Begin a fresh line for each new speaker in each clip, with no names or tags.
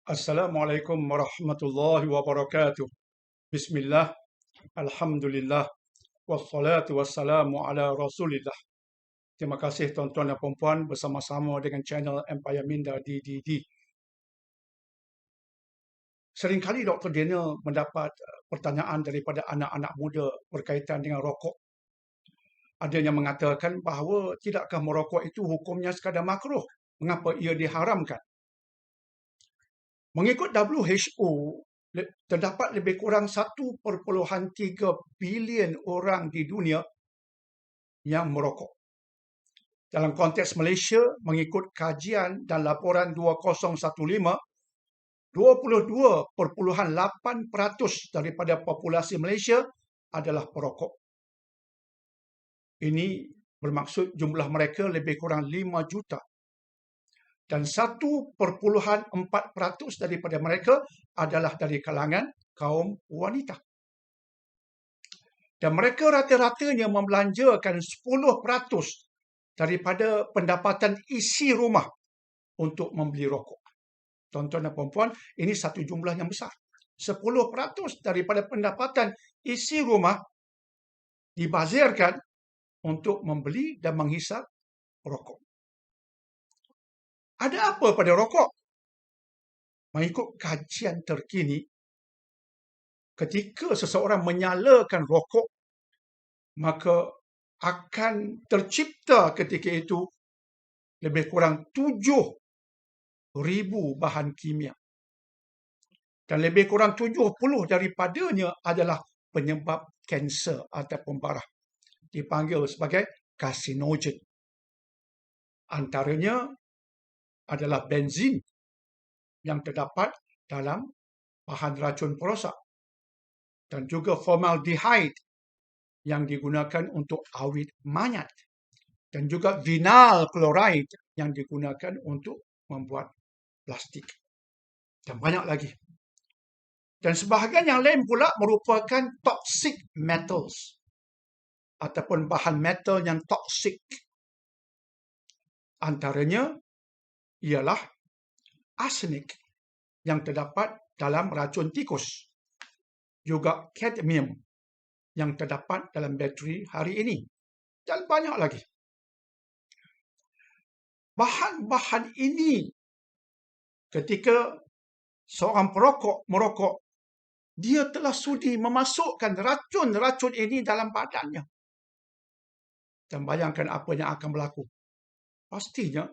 Assalamualaikum warahmatullahi wabarakatuh. Bismillah, Alhamdulillah, wassalatu wassalamu ala Rasulillah. Terima kasih tuan-tuan dan puan-puan bersama-sama dengan channel Empire Minda DDD. Seringkali Dr. Daniel mendapat pertanyaan daripada anak-anak muda berkaitan dengan rokok. Ada yang mengatakan bahawa tidakkah merokok itu hukumnya sekadar makruh? Mengapa ia diharamkan? Mengikut WHO, terdapat lebih kurang 1,3 bilion orang di dunia yang merokok. Dalam konteks Malaysia, mengikut kajian dan laporan 2015, 22.8% daripada populasi Malaysia adalah perokok. Ini bermaksud jumlah mereka lebih kurang 5 juta. Dan 1.4% daripada mereka adalah dari kalangan kaum wanita. Dan mereka rata-ratanya membelanjakan 10% daripada pendapatan isi rumah untuk membeli rokok. Tuan-tuan dan puan-puan, ini satu jumlah yang besar. 10% daripada pendapatan isi rumah dibazirkan untuk membeli dan menghisap rokok. Ada apa pada rokok? Mengikut kajian terkini, ketika seseorang menyalakan rokok, maka akan tercipta ketika itu lebih kurang 7,000 bahan kimia. Dan lebih kurang 70 daripadanya adalah penyebab kanser ataupun parah. Dipanggil sebagai karsinogen. Antaranya adalah benzin yang terdapat dalam bahan racun perosak. Dan juga formaldehyde yang digunakan untuk awit manyat. Dan juga vinyl chloride yang digunakan untuk membuat plastik. Dan banyak lagi. Dan sebahagian yang lain pula merupakan toxic metals ataupun bahan metal yang toksik. Antaranya ialah arsenik yang terdapat dalam racun tikus. Juga kadmium yang terdapat dalam bateri hari ini. Dan banyak lagi. Bahan-bahan ini ketika seorang perokok merokok, dia telah sudi memasukkan racun-racun ini dalam badannya. Dan bayangkan apa yang akan berlaku. Pastinya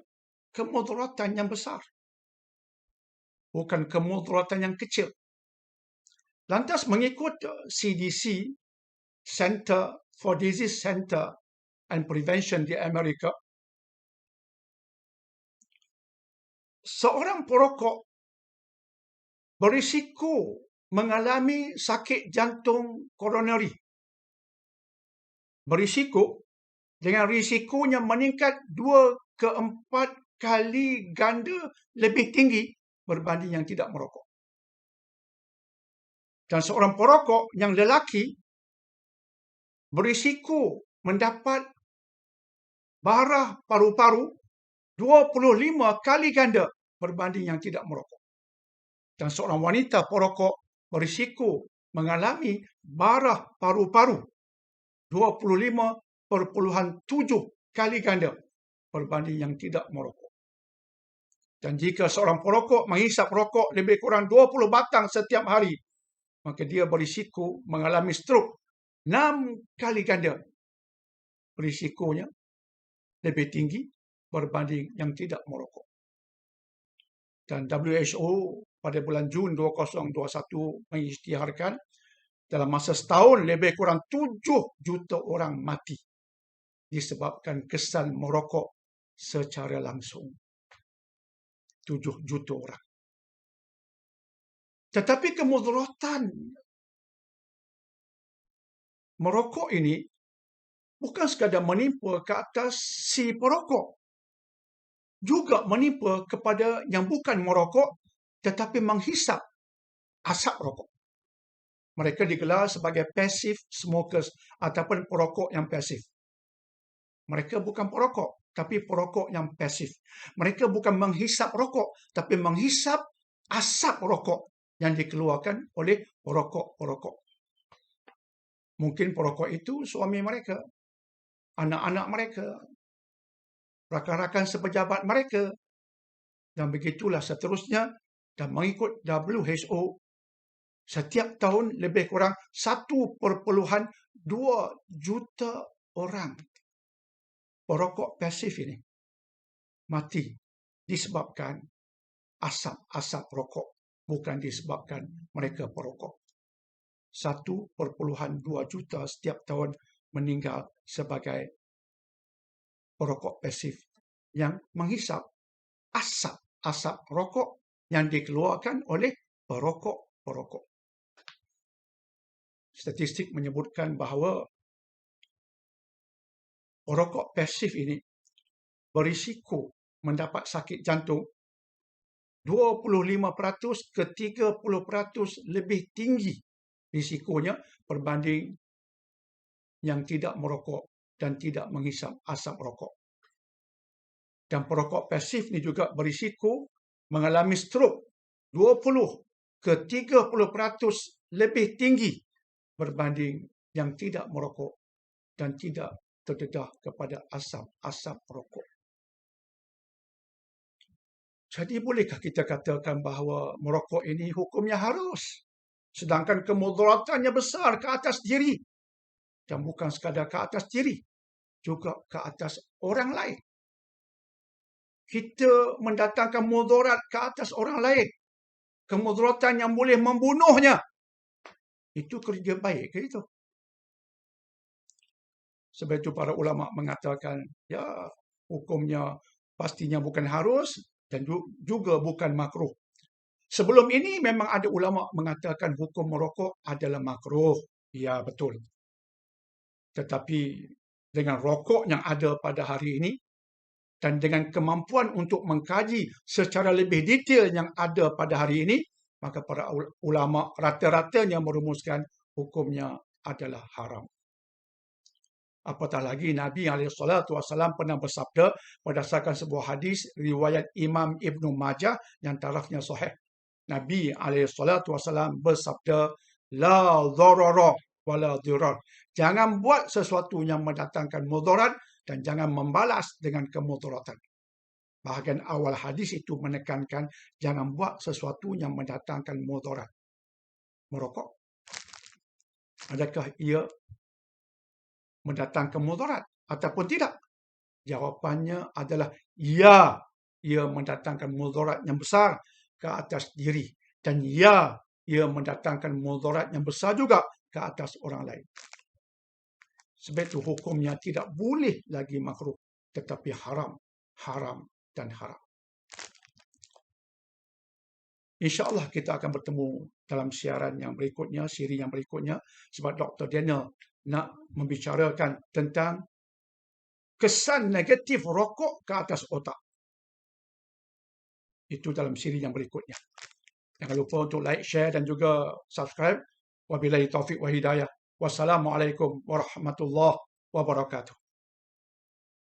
kemudaratan yang besar. Bukan kemudaratan yang kecil. Lantas mengikut CDC, Center for Disease Center and Prevention di Amerika, seorang perokok berisiko mengalami sakit jantung koronari. Berisiko dengan risikonya meningkat 2 ke 4 kali ganda lebih tinggi berbanding yang tidak merokok. Dan seorang perokok yang lelaki berisiko mendapat barah paru-paru 25 kali ganda berbanding yang tidak merokok. Dan seorang wanita perokok berisiko mengalami barah paru-paru 25,7 kali ganda berbanding yang tidak merokok. Dan jika seorang perokok menghisap rokok lebih kurang 20 batang setiap hari, maka dia berisiko mengalami stroke 6 kali ganda. Risikonya lebih tinggi berbanding yang tidak merokok. Dan WHO pada bulan Jun 2021 mengisytiharkan dalam masa setahun lebih kurang 7 juta orang mati disebabkan kesan merokok secara langsung. 7 juta orang. Tetapi kemudaratan merokok ini bukan sekadar menimpa ke atas si perokok. Juga menimpa kepada yang bukan merokok tetapi menghisap asap rokok. Mereka digelar sebagai passive smokers ataupun perokok yang pasif. Mereka bukan perokok, tapi perokok yang pasif. Mereka bukan menghisap rokok, tapi menghisap asap rokok yang dikeluarkan oleh perokok-perokok. Mungkin perokok itu suami mereka, anak-anak mereka, rakan-rakan sepejabat mereka, dan begitulah seterusnya. Dan mengikut WHO, setiap tahun lebih kurang 1,2 juta orang perokok pasif ini mati disebabkan asap-asap rokok, bukan disebabkan mereka perokok. 1,2 juta setiap tahun meninggal sebagai perokok pasif yang menghisap asap rokok yang dikeluarkan oleh perokok-perokok. Statistik menyebutkan bahawa perokok pasif ini berisiko mendapat sakit jantung 25% ke 30% lebih tinggi risikonya berbanding yang tidak merokok dan tidak menghisap asap rokok. Dan perokok pasif ini juga berisiko mengalami stroke 20 ke 30% lebih tinggi berbanding yang tidak merokok dan tidak terdedah kepada asap-asap rokok. Jadi bolehkah kita katakan bahawa merokok ini hukumnya harus, sedangkan kemudaratannya besar ke atas diri, dan bukan sekadar ke atas diri, juga ke atas orang lain. Kita mendatangkan mudarat ke atas orang lain, kemudaratan yang boleh membunuhnya, itu kerja baik ke itu? Sebab itu para ulama mengatakan, ya, hukumnya pastinya bukan harus dan juga bukan makruh. Sebelum ini memang ada ulama mengatakan hukum merokok adalah makruh. Ya, betul. Tetapi dengan rokok yang ada pada hari ini dan dengan kemampuan untuk mengkaji secara lebih detail yang ada pada hari ini, maka para ulama rata-ratanya merumuskan hukumnya adalah haram. Apatah lagi Nabi SAW pernah bersabda berdasarkan sebuah hadis riwayat Imam Ibnu Majah yang tarafnya sahih. Nabi SAW bersabda, la dharara wala dirar. Jangan buat sesuatu yang mendatangkan mudarat dan jangan membalas dengan kemudaratan. Bahagian awal hadis itu menekankan jangan buat sesuatu yang mendatangkan mudarat. Merokok, adakah ia mendatangkan mudarat ataupun tidak? Jawapannya adalah ya, ia mendatangkan mudarat yang besar ke atas diri, dan ya, ia mendatangkan mudarat yang besar juga ke atas orang lain. Sebab itu hukumnya tidak boleh lagi makruh, tetapi haram, haram dan haram. InsyaAllah kita akan bertemu dalam siaran yang berikutnya, siri yang berikutnya, sebab Dr. Daniel nak membicarakan tentang kesan negatif rokok ke atas otak. Itu dalam siri yang berikutnya. Jangan lupa untuk like, share dan juga subscribe. Wabillahi taufiq wa hidayah. Wassalamualaikum warahmatullahi wabarakatuh.